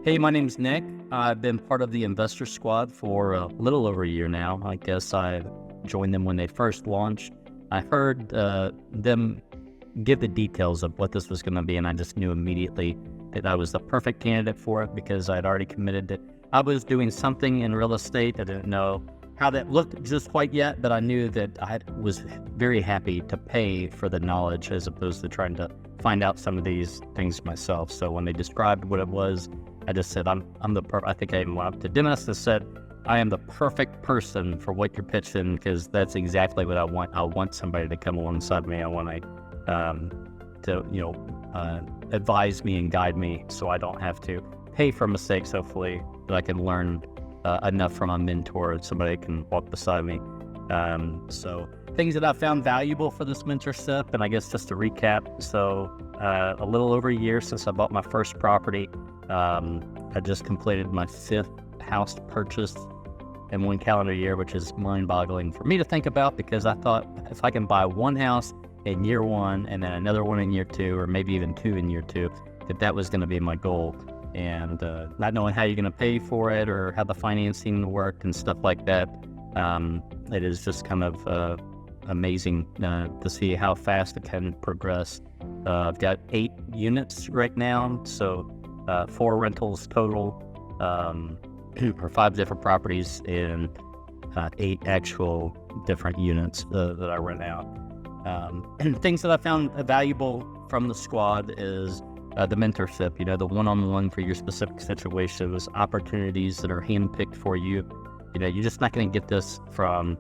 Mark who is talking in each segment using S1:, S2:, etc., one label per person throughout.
S1: Hey, my name's Nick. I've been part of the investor squad for a little over a year now. I guess I joined them when they first launched. I heard them give the details of what this was going to be, and I just knew immediately that I was the perfect candidate for it because I'd already committed that I was doing something in real estate. I didn't know how that looked just quite yet, but I knew that I was very happy to pay for the knowledge as opposed to trying to find out some of these things myself. So when they described what it was, I just said, I think I even went up to Dennis and said, I am the perfect person for what you're pitching because that's exactly what I want. I want somebody to come alongside me. I want to advise me and guide me so I don't have to pay for mistakes, hopefully, that I can learn enough from a mentor, somebody that can walk beside me. So things that I found valuable for this mentorship, and I guess just to recap, so a little over a year since I bought my first property. I just completed my 5th house purchase in 1 calendar year, which is mind-boggling for me to think about because I thought if I can buy one house in year 1 and then another one in year 2, or maybe even 2 in year 2, that was going to be my goal. And not knowing how you're going to pay for it or how the financing worked and stuff like that, it is just kind of amazing to see how fast it can progress. I've got 8 units right now, so 4 rentals total, or 5 different properties and 8 actual different units that I rent out. Things that I found valuable from the squad is the mentorship, the one-on-one for your specific situations, opportunities that are handpicked for you. You're just not going to get this from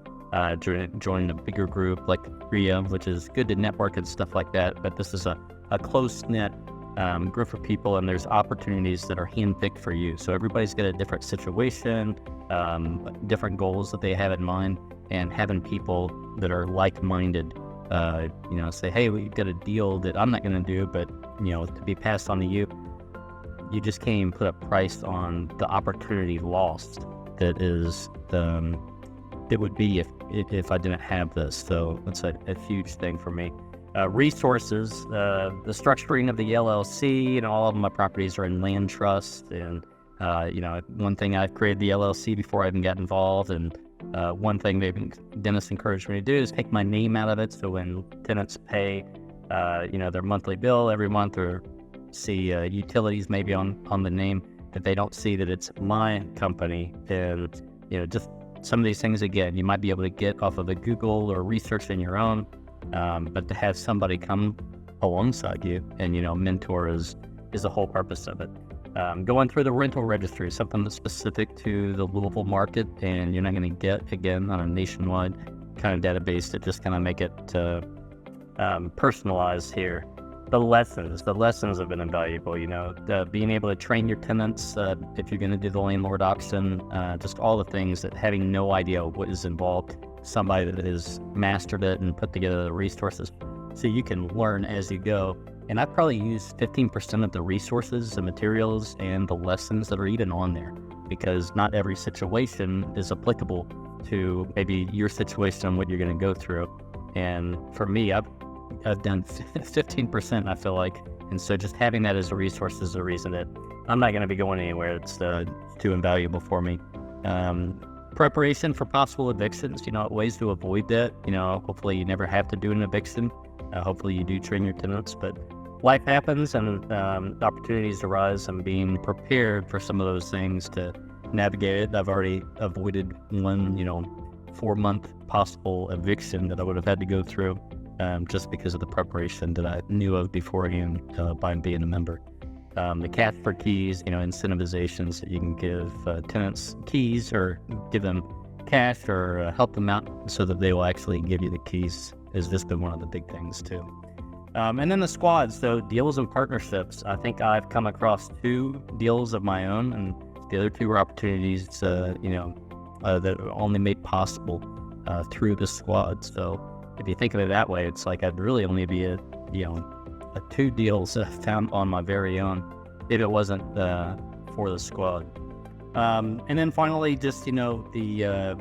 S1: joining a bigger group like RIA, which is good to network and stuff like that, but this is a close-knit group of people, and there's opportunities that are handpicked for you. So everybody's got a different situation, different goals that they have in mind, and having people that are like-minded, say, hey, we've got a deal that I'm not going to do, but, to be passed on to you. You just can't even put a price on the opportunity lost that is it would be if I didn't have this. So it's a huge thing for me. Resources, the structuring of the LLC, all of my properties are in land trust. And, one thing, I've created the LLC before I even got involved. And one thing Dennis encouraged me to do is take my name out of it. So when tenants pay, their monthly bill every month or see utilities maybe on the name, that they don't see that it's my company. And, just some of these things, again, you might be able to get off of a Google or research in your own. But to have somebody come alongside you and, mentor is the whole purpose of it. Going through the rental registry is something that's specific to the Louisville market, and you're not going to get, again, on a nationwide kind of database that just kind of make it personalized here. The lessons have been invaluable, being able to train your tenants if you're going to do the landlord auction, just all the things that having no idea what is involved, somebody that has mastered it and put together the resources so you can learn as you go. And I probably use 15% of the resources, the materials, and the lessons that are even on there, because not every situation is applicable to maybe your situation and what you're going to go through. And for me, I've done 15%, I feel like. And so just having that as a resource is a reason that I'm not going to be going anywhere. It's too invaluable for me. Preparation for possible evictions, ways to avoid that. Hopefully you never have to do an eviction. Hopefully you do train your tenants, but life happens and opportunities arise, and being prepared for some of those things to navigate it. I've already avoided one, 4-month possible eviction that I would have had to go through just because of the preparation that I knew of beforehand by being a member. The cash for keys, incentivizations that you can give tenants keys or give them cash or help them out so that they will actually give you the keys has just been one of the big things too. And then the squads, so deals and partnerships. I think I've come across 2 deals of my own, and the other 2 were opportunities, that are only made possible through the squad. So if you think of it that way, it's like I'd really only be a 2 deals that I found on my very own if it wasn't for the squad. And then finally, just I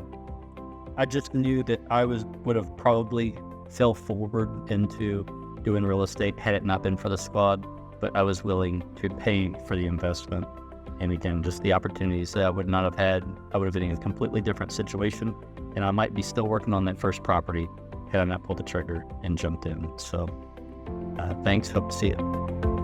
S1: just knew that I would have probably fell forward into doing real estate had it not been for the squad, but I was willing to pay for the investment. And again, just the opportunities that I would not have had. I would have been in a completely different situation, and I might be still working on that first property had I not pulled the trigger and jumped in. So thanks. Hope to see you.